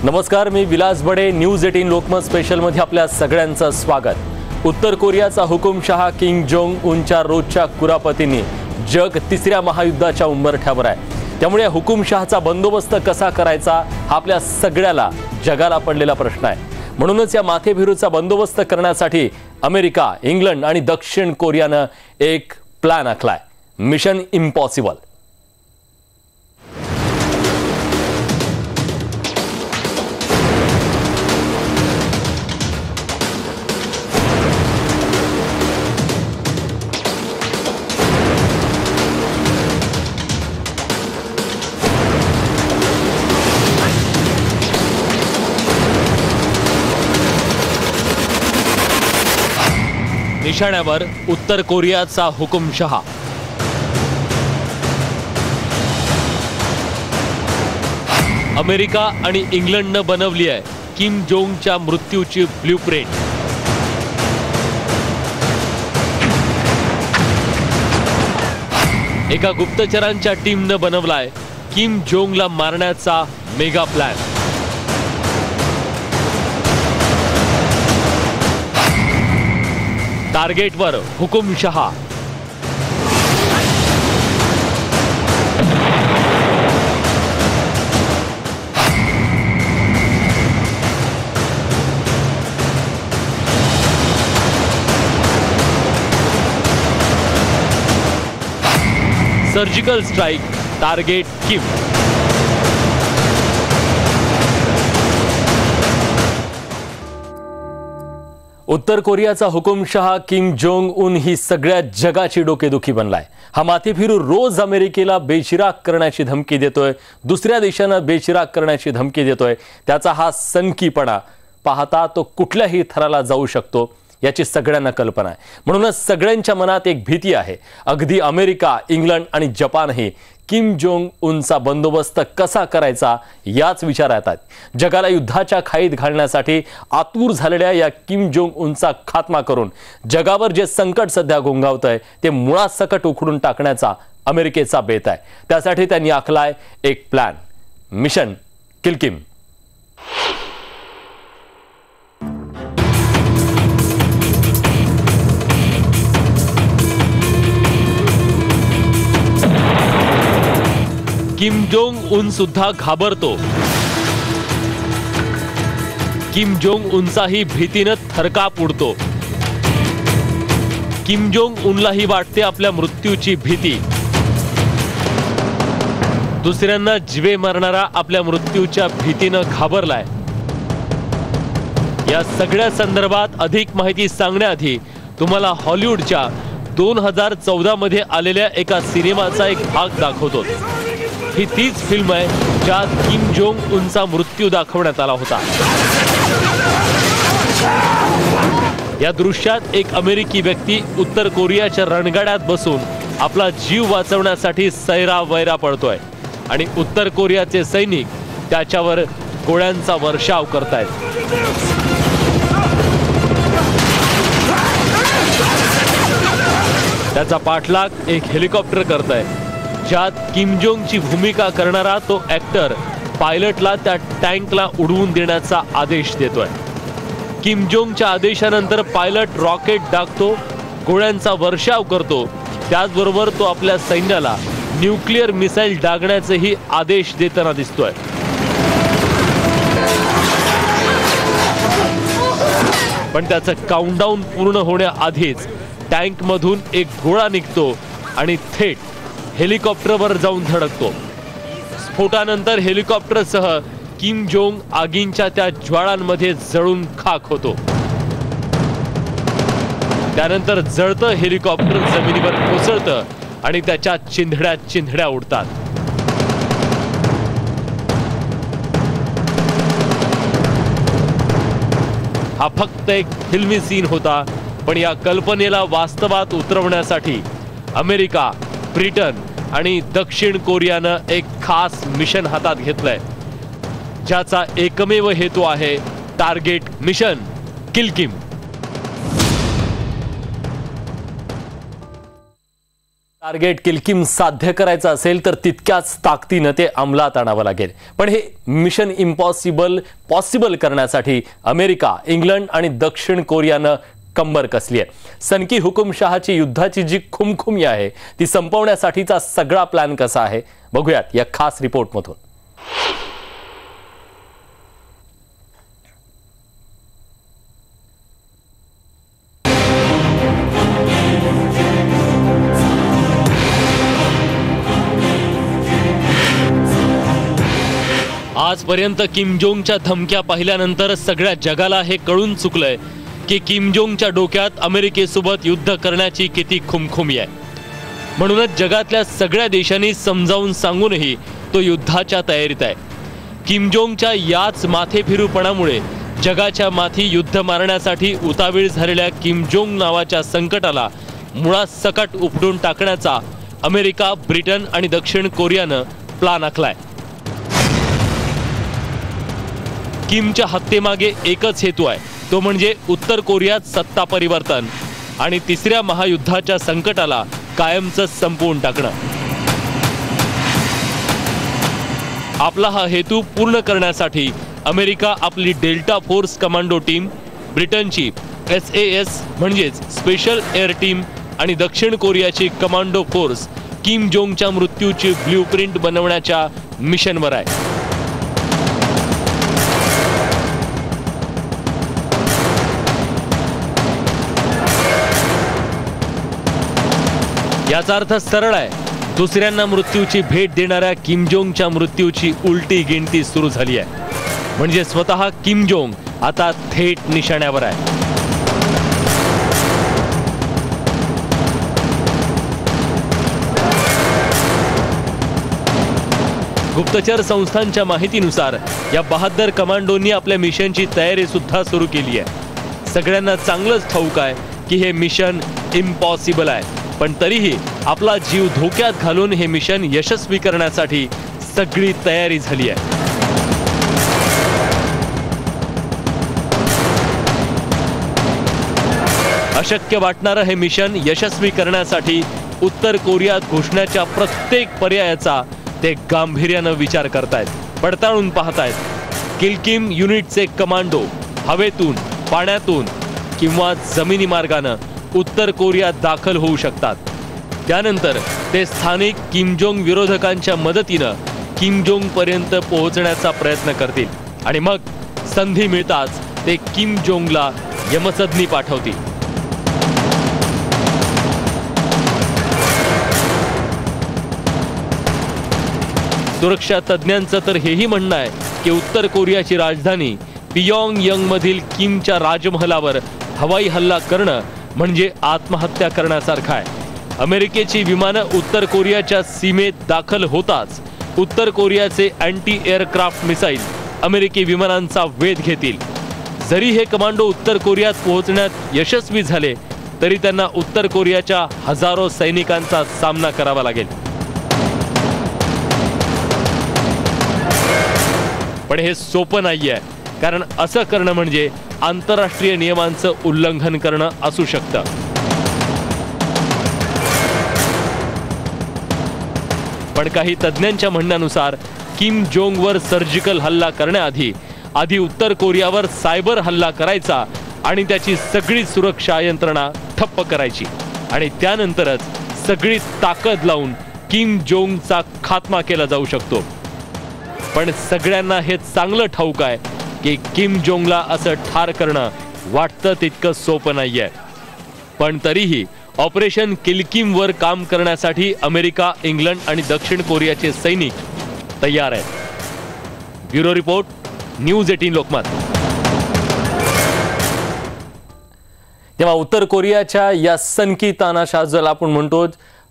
नमस्कार, मी विलास बडे. News 18 Lokmat special मध्ये आपल्या सगळ्यांचं स्वागत. उत्तर कोरियाचा हुकुमशहा किम जोंग उनच्या रोजच्या कुरापतींनी जग तिसऱ्या महायुद्धाच्या उंबरठ्यावर आहे. त्यामुळे हुकुमशहाचा बंदोबस्त कसा करायचा हा आपल्या सगळ्याला जगाला पडलेला प्रश्न आहे. म्हणूनच या माथेभिरूचा बंदोबस्त करण्यासाठी अमेरिका, इंग्लंड आणि दक्षिण कोरियानं एक प्लॅन आखलाय, मिशन इम्पॉसिबल. निशाण्यावर उत्तर कोरियाचा हुकुमशहा. अमेरिका आणि इंग्लंडनं बनवली आहे किम जोंगच्या मृत्यूची ब्ल्यूप्रिंट. एका गुप्तचरांच्या टीमनं बनवलाय किम जोंगला मारण्याचा मेगा प्लॅन. टार्गेटवर हुकुमशहा. Surgical strike, target Kim. उत्तर कोरियाचा हुकुमशहा किम जोंग उन ही सगळ्या जगाची डोकेदुखी बनलाय. हा माथेफिरू रोज अमेरिकेला बेचिराग करण्याची धमकी देतोय, दुसऱ्या देशानं बेचिराग करण्याची धमकी देतोय. त्याचा हा सनकीपणा पाहता तो कुठल्याही थराला जाऊ शकतो याची सगळ्यांना कल्पना आहे. म्हणूनच सगळ्यांच्या मनात एक भीती आहे. अगदी अमेरिका, इंग्लंड आणि जपानही किम जोंग उनचा बंदोबस्त कसा करायचा याच विचारात आहेत. जगाला युद्धाच्या खाईत घालण्यासाठी आतुर झालेल्या या किम जोंग उनचा खात्मा करून जगावर जे संकट सध्या घोंघावतंय ते मुळात सकट उखडून टाकण्याचा अमेरिकेचा बेत आहे. त्यासाठी त्यांनी आखलाय एक प्लॅन, मिशन किल किम. किम जोंग उन सुद्धा घाबरतो. किम जोंग उनचाही भीतीनं थरकाप उडतो. किम जोंग उनलाही वाटते आपल्या मृत्यूची भीती. दुसऱ्यांना जीवे मारणारा आपल्या मृत्यूच्या भीतीनं घाबरलाय. या सगळ्या संदर्भात अधिक माहिती सांगण्याआधी तुम्हाला हॉलिवूडच्या 2014 मध्ये आलेल्या एका सिनेमाचा एक भाग दाखवतो. ही तीच फिल्म आहे ज्यात किम जोंग उनचा मृत्यू दाखवण्यात आला होता. या दृश्यात एक अमेरिकी व्यक्ती उत्तर कोरियाच्या रणगाड्यात बसून आपला जीव वाचवण्यासाठी सैरावैरा पळतोय आणि उत्तर कोरियाचे सैनिक त्याच्यावर गोळ्यांचा वर्षाव करतायत. त्याचा पाठलाग एक हेलिकॉप्टर करतंय, ज्यात किम जोंगची भूमिका करणारा तो ऍक्टर पायलटला त्या टँकला उडवून देण्याचा आदेश देतोय. किम जोंगच्या आदेशानंतर पायलट रॉकेट डागतो, गोळ्यांचा वर्षाव करतो. त्याचबरोबर तो आपल्या सैन्याला न्यूक्लिअर मिसाईल डागण्याचेही आदेश देताना दिसतोय. पण त्याचं काउंटडाऊन पूर्ण होण्याआधीच टँक मधून एक गोळा निघतो आणि थेट हेलिकॉप्टरवर जाऊन धडकतो. स्फोटानंतर हेलिकॉप्टरसह किम जोंग आगींच्या त्या ज्वाळांमध्ये जळून खाक होतो. त्यानंतर जळतं हेलिकॉप्टर जमिनीवर कोसळतं आणि त्याच्या चिंधड्या चिंधड्या उडतात. हा फक्त एक फिल्मी सीन होता, पण या कल्पनेला वास्तवात उतरवण्यासाठी अमेरिका, ब्रिटन आणि दक्षिण कोरियानं एक खास मिशन हातात घेतलंय, ज्याचा एकमेव हेतू आहे टार्गेट मिशन किल किम. टार्गेट किलकिम साध्य करायचं असेल तर तितक्याच ताकदीनं ते अंमलात आणावं लागेल. पण हे मिशन इम्पॉसिबल पॉसिबल करण्यासाठी अमेरिका, इंग्लंड आणि दक्षिण कोरियानं कंबर कसली आहे. सनकी हुकुमशहाची युद्धाची जी खुमखुमी आहे ती संपवण्यासाठीचा सगळा प्लॅन कसा आहे बघूयात या खास रिपोर्टमधून. आजपर्यंत किम जोंगच्या धमक्या पाहिल्यानंतर सगळ्या जगाला हे कळून चुकलंय की किम जोंगच्या डोक्यात अमेरिकेसोबत युद्ध करण्याची किती खुमखुमी आहे. म्हणूनच जगातल्या सगळ्या देशांनी समजावून सांगूनही तो युद्धाच्या तयारीत आहे. किम जोंगच्या याच माथेफिरूपणामुळे जगाच्या माथी युद्ध मारण्यासाठी उतावीळ झालेल्या किम जोंग नावाच्या संकटाला मुळात सकट उपटून टाकण्याचा अमेरिका, ब्रिटन आणि दक्षिण कोरियानं प्लान आखलाय. किमच्या हत्येमागे एकच हेतू आहे, तो म्हणजे उत्तर कोरियात सत्ता परिवर्तन आणि तिसऱ्या महायुद्धाच्या संकटाला कायमचं संपवून टाकणं. आपला हा हेतू पूर्ण करण्यासाठी अमेरिका आपली डेल्टा फोर्स कमांडो टीम, ब्रिटनची SAS म्हणजेच स्पेशल एअर टीम आणि दक्षिण कोरियाची कमांडो फोर्स किम जोंगच्या मृत्यूची ब्ल्यूप्रिंट बनवण्याच्या मिशनवर आहे. याचा अर्थ सरळ आहे, दुसऱ्यांना मृत्यूची भेट देणाऱ्या किम जोंगच्या मृत्यूची उलटी गिनती सुरू झाली आहे. म्हणजे स्वतः किम जोंग आता थेट निशाण्यावर आहे. गुप्तचर संस्थांच्या माहितीनुसार या बहादर कमांडोंनी आपल्या मिशनची तयारी सुद्धा सुरू केली आहे. सगळ्यांना चांगलंच ठाऊक आहे की हे मिशन इम्पॉसिबल आहे, पण तरीही आपला जीव धोक्यात घालून हे मिशन यशस्वी करण्यासाठी सगळी तयारी झाली आहे. अशक्य वाटणारं हे मिशन यशस्वी करण्यासाठी उत्तर कोरियात घुसण्याच्या प्रत्येक पर्यायाचा ते गांभीर्यानं विचार करतायत, पडताळून पाहतायत. किलकिम युनिटचे कमांडो हवेतून, पाण्यातून किंवा जमिनी मार्गानं उत्तर कोरियात दाखल होऊ शकतात. त्यानंतर ते स्थानिक किम जोंग विरोधकांच्या मदतीनं किम जोंग पर्यंत पोहोचण्याचा प्रयत्न करतील आणि मग संधी मिळताच ते किम जोंगला यमसदनी पाठवतील. सुरक्षा तज्ञांचं तर हेही म्हणणं आहे की उत्तर कोरियाची राजधानी पियोंगयांग मधील किमच्या राजमहलावर हवाई हल्ला करणं म्हणजे आत्महत्या करण्यासारखं आहे. अमेरिकेची विमानं उत्तर कोरियाच्या सीमेत दाखल होताच उत्तर कोरियाचे अँटी एअरक्राफ्ट मिसाईल अमेरिकी विमानांचा वेध घेतील. जरी हे कमांडो उत्तर कोरियात पोहोचण्यात यशस्वी झाले तरी त्यांना उत्तर कोरियाच्या हजारो सैनिकांचा सामना करावा लागेल. पण हे सोपं नाहीये, कारण असं करणं म्हणजे आंतरराष्ट्रीय नियमांचं उल्लंघन करणं असू शकतं. पण काही तज्ञांच्या म्हणण्यानुसार किम जोंगवर सर्जिकल हल्ला करण्याआधी उत्तर कोरियावर सायबर हल्ला करायचा आणि त्याची सगळी सुरक्षा यंत्रणा ठप्प करायची आणि त्यानंतरच सगळी ताकद लावून किम जोंगचा खात्मा केला जाऊ शकतो. पण सगळ्यांना हे चांगलं ठाऊक आहे की किम जोंगला असं ठार करणं वाटतं तितकं सोपं नाहीये. पण तरीही ऑपरेशन किलकिमवर काम करण्यासाठी अमेरिका, इंग्लंड आणि दक्षिण कोरियाचे सैनिक तयार आहेत. Bureau report, news 18 Lokmat. तेव्हा उत्तर कोरियाच्या या सनकी तानाशाह ज्याला आपण म्हणतो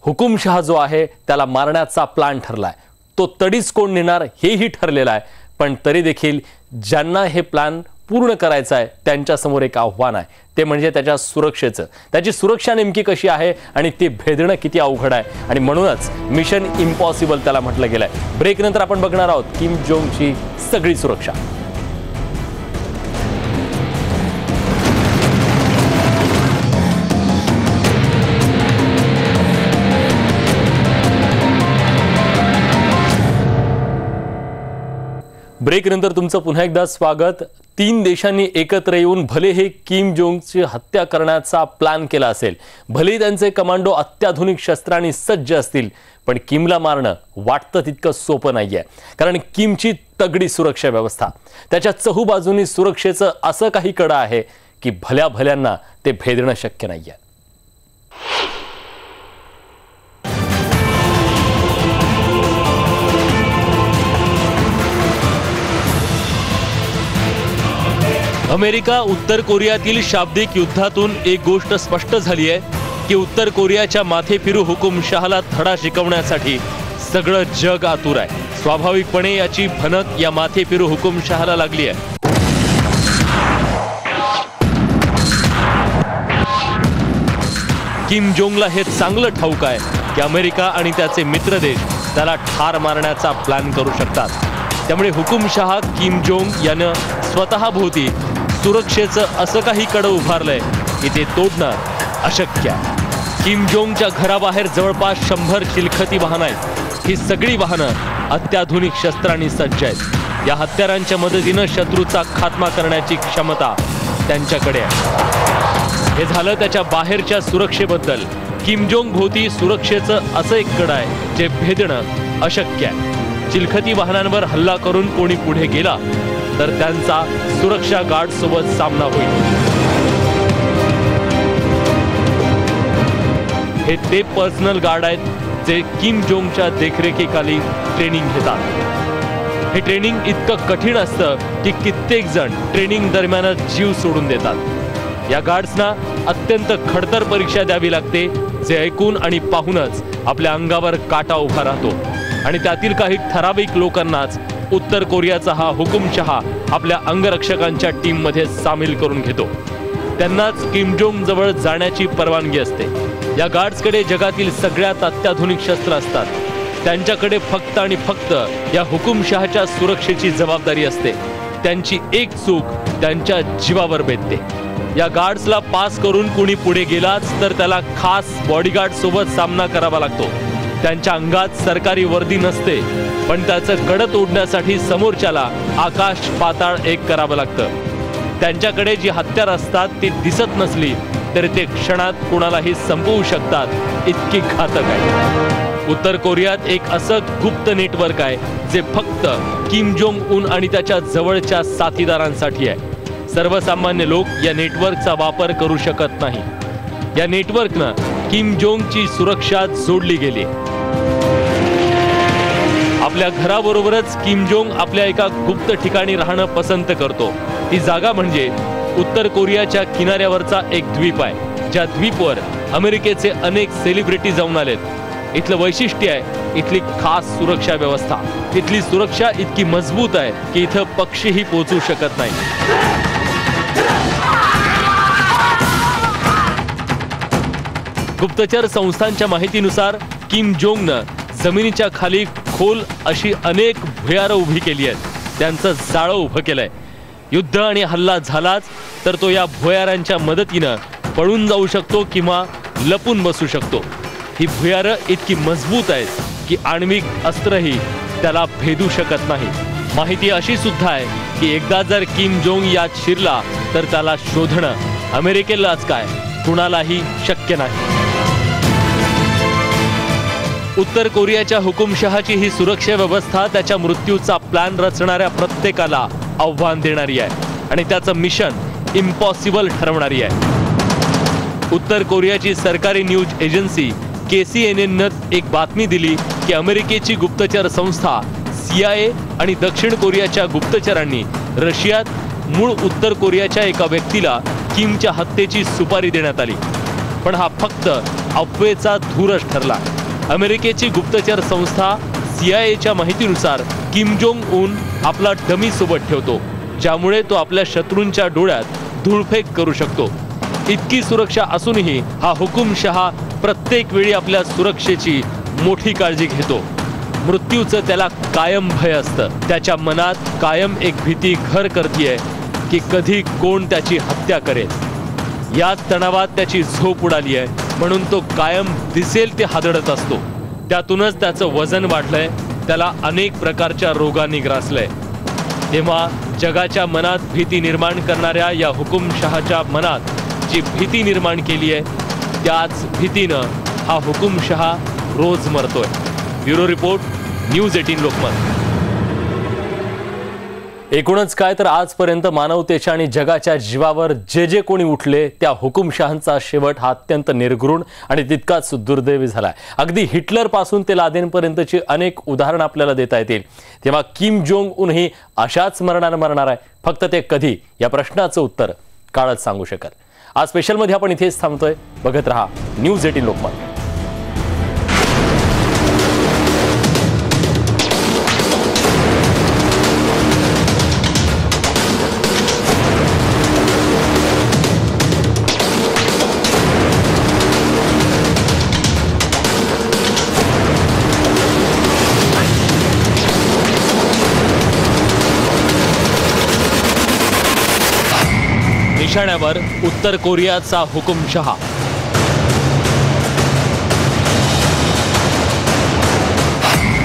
हुकुमशहा जो आहे त्याला मारण्याचा प्लॅन ठरलाय. तो तडीच कोण नेणार हेही ठरलेलं आहे. पण तरी देखील ज्यांना हे प्लॅन पूर्ण करायचं आहे त्यांच्यासमोर एक आव्हान आहे, ते म्हणजे त्याच्या सुरक्षेचं. त्याची सुरक्षा नेमकी कशी आहे आणि ती भेदणं किती अवघड आहे आणि म्हणूनच मिशन इम्पॉसिबल त्याला म्हटलं गेलंय. ब्रेक नंतर आपण बघणार आहोत किम जोंगची सगळी सुरक्षा. ब्रेकनंतर तुमचं पुन्हा एकदा स्वागत। 3 देशांनी एकत्र येऊन भले हे किम जोंगची हत्या करण्याचा प्लॅन केला असेल, भले त्यांचे कमांडो अत्याधुनिक शस्त्रांनी सज्ज असतील, पण किमला मारणं वाटतं तितकं सोपं नाहीये। कारण किमची तगडी सुरक्षा व्यवस्था, त्याच्या चहूबाजूंनी सुरक्षेचं असं काही कडा आहे की भल्या भल्यांना ते भेदणं शक्य नाहीये। अमेरिका उत्तर कोरियातील शाब्दिक युद्धातून एक गोष्ट स्पष्ट झाली आहे की उत्तर कोरियाच्या माथेफिरू हुकुमशहाला धडा शिकवण्यासाठी सगळं जग आतुर आहे। स्वाभाविकपणे याची भनक या माथेफिरू हुकुमशहाला लागली आहे। किम जोंगला हे चांगलं ठाऊक आहे की अमेरिका आणि त्याचे मित्र देश त्याला ठार मारण्याचा प्लॅन करू शकतात। त्यामुळे हुकुमशहा किम जोंग यानं स्वतःभोवती सुरक्षेचं असं काही कडं उभारलंय की ते तोडणं अशक्य आहे। किम जोंगच्या घराबाहेर जवळपास 100 चिलखती वाहनं आहेत। ही सगळी वाहनं अत्याधुनिक शस्त्रांनी सज्ज आहेत। या हत्यारांच्या मदतीनं शत्रूचा खात्मा करण्याची क्षमता त्यांच्याकडे आहे। हे झालं त्याच्या बाहेरच्या सुरक्षेबद्दल। किम जोंग भोवती सुरक्षेचं असं एक कडं आहे जे भेदणं अशक्य आहे। चिलखती वाहनांवर हल्ला करून कोणी पुढे गेला तर त्यांचा सुरक्षा गार्ड सोबत सामना होईल। हे ते पर्सनल गार्ड आहेत जे किम जोंगच्या देखरेखीखाली ट्रेनिंग घेतात। हे ट्रेनिंग इतकं कठीण असतं की कित्येक जण ट्रेनिंग दरम्यान जीव सोडून देतात। या गार्ड्सना अत्यंत खडतर परीक्षा द्यावी लागते, जे ऐकून आणि पाहूनच आपल्या अंगावर काटा उभा राहतो। आणि त्यातील काही ठराविक लोकांनाच उत्तर कोरियाचा हा हुकुमशहा आपल्या अंगरक्षकांच्या टीममध्ये सामील करून घेतो। त्यांनाच किम जोंग जवळ जाण्याची परवानगी असते। या गार्ड्सकडे जगातील सगळ्यात अत्याधुनिक शस्त्र असतात। त्यांच्याकडे फक्त आणि फक्त या हुकुमशहाच्या सुरक्षेची जबाबदारी असते। त्यांची एक चूक त्यांच्या जीवावर बेतते। या गार्ड्सला पास करून कुणी पुढे गेलाच तर त्याला खास बॉडीगार्ड सोबत सामना करावा लागतो। त्यांच्या अंगात सरकारी वर्दी नसते, पण त्याचं कडं तोडण्यासाठी समोरच्याला आकाश पाताळ एक करावं लागतं। त्यांच्याकडे जी हत्यार असतात ती दिसत नसली तरी ते क्षणात कुणालाही संपवू शकतात, इतकी घातक आहे। उत्तर कोरियात एक असं गुप्त नेटवर्क आहे जे फक्त किम जोंग उन आणि त्याच्या जवळच्या साथीदारांसाठी आहे। सर्वसामान्य लोक या नेटवर्कचा वापर करू शकत नाही। या नेटवर्कनं किम जोंगची सुरक्षा जोडली गेली। आपल्या घराबरोबरच किम जोंग आपल्या एका गुप्त ठिकाणी राहणं पसंत करतो। ती जागा म्हणजे उत्तर कोरियाच्या किनाऱ्यावरचा एक द्वीप आहे, ज्या द्वीपवर अमेरिकेचे अनेक सेलिब्रिटी जाऊन आलेत। इथलं वैशिष्ट्य आहे इथली खास सुरक्षा व्यवस्था। इथली सुरक्षा इतकी मजबूत आहे की इथं पक्षीही पोहोचू शकत नाही। गुप्तचर संस्थांच्या माहितीनुसार किम जोंगनं जमिनीच्या खाली खोल अशी अनेक भुयारं उभी केली आहेत। त्यांचं जाळं उभं केलंय। युद्ध आणि हल्ला झालाच तर तो या भुयारांच्या मदतीनं पळून जाऊ शकतो किंवा लपून बसू शकतो। ही भुयारं इतकी मजबूत आहेत की आण्विक अस्त्रही त्याला भेदू शकत नाही। माहिती अशी सुद्धा आहे की एकदा जर किम जोंग यात शिरला तर त्याला शोधणं अमेरिकेलाच काय कुणालाही शक्य नाही। उत्तर कोरियाच्या हुकुमशहाची ही सुरक्षा व्यवस्था त्याच्या मृत्यूचा प्लॅन रचणाऱ्या प्रत्येकाला आव्हान देणारी आहे आणि त्याचं मिशन इम्पॉसिबल ठरवणारी आहे। उत्तर कोरियाची सरकारी न्यूज एजन्सी KCNN एक बातमी दिली की अमेरिकेची गुप्तचर संस्था CIA आणि दक्षिण कोरियाच्या गुप्तचरांनी रशियात मूळ उत्तर कोरियाच्या एका व्यक्तीला किमच्या हत्येची सुपारी देण्यात आली, पण हा फक्त अफवेचा धूरच ठरला। अमेरिकेची गुप्तचर संस्था CIAच्या माहितीनुसार किम जोंग उन आपला डमी सोबत ठेवतो, ज्यामुळे तो आपल्या शत्रूंच्या डोळ्यात धूळफेक करू शकतो। इतकी सुरक्षा असूनही हा हुकुमशहा प्रत्येक वेळी आपल्या सुरक्षेची मोठी काळजी घेतो। मृत्यूचं त्याला कायम भय असतं। त्याच्या मनात कायम एक भीती घर करतीये की कधी कोण त्याची हत्या करेल। याच तणावात त्याची झोप उडाली आहे, म्हणून तो कायम दिसेल ते हादडत असतो। त्यातूनच त्याचं वजन वाढलंय, त्याला अनेक प्रकारच्या रोगांनी ग्रासलंय। तेव्हा जगाच्या मनात भीती निर्माण करणाऱ्या या हुकुमशहाच्या मनात जी भीती निर्माण केली आहे त्याच भीतीनं हा हुकुमशहा रोज मरतोय. Bureau report, news 18 Lokmat. एकूणच काय तर आजपर्यंत मानवतेच्या आणि जगाच्या जीवावर जे जे कोणी उठले त्या हुकुमशहांचा शेवट हा अत्यंत निर्घृण आणि तितकाच दुर्दैवी झालाय. अगदी हिटलर पासून ते लादेनपर्यंतची अनेक उदाहरणं आपल्याला देता येतील. तेव्हा किम जोंग उन ही अशाच मरणानं मरणार आहे. फक्त ते कधी या प्रश्नाचं उत्तर काळच सांगू शकेल. आज स्पेशलमध्ये आपण इथेच थांबतोय. बघत रहा न्यूज 18 लोकमत. निशाण्यावर उत्तर कोरियाचा हुकुमशहा.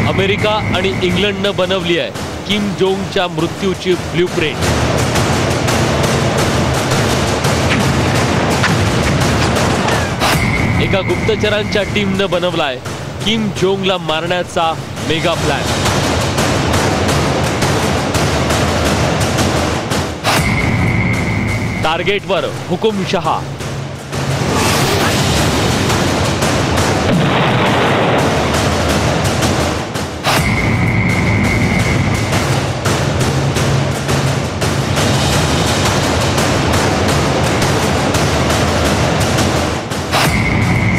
अमेरिका आणि इंग्लंडनं बनवली आहे किम जोंगच्या मृत्यूची ब्ल्यूप्रिंट. एका गुप्तचरांच्या टीमनं बनवलाय किम जोंगला मारण्याचा मेगा प्लॅन. टार्गेटवर हुकुमशहा.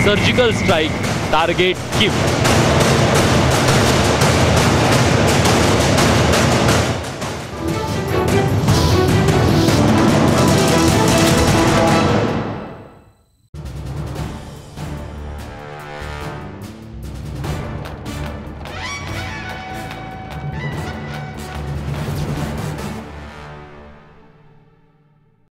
Surgical strike, target Kim.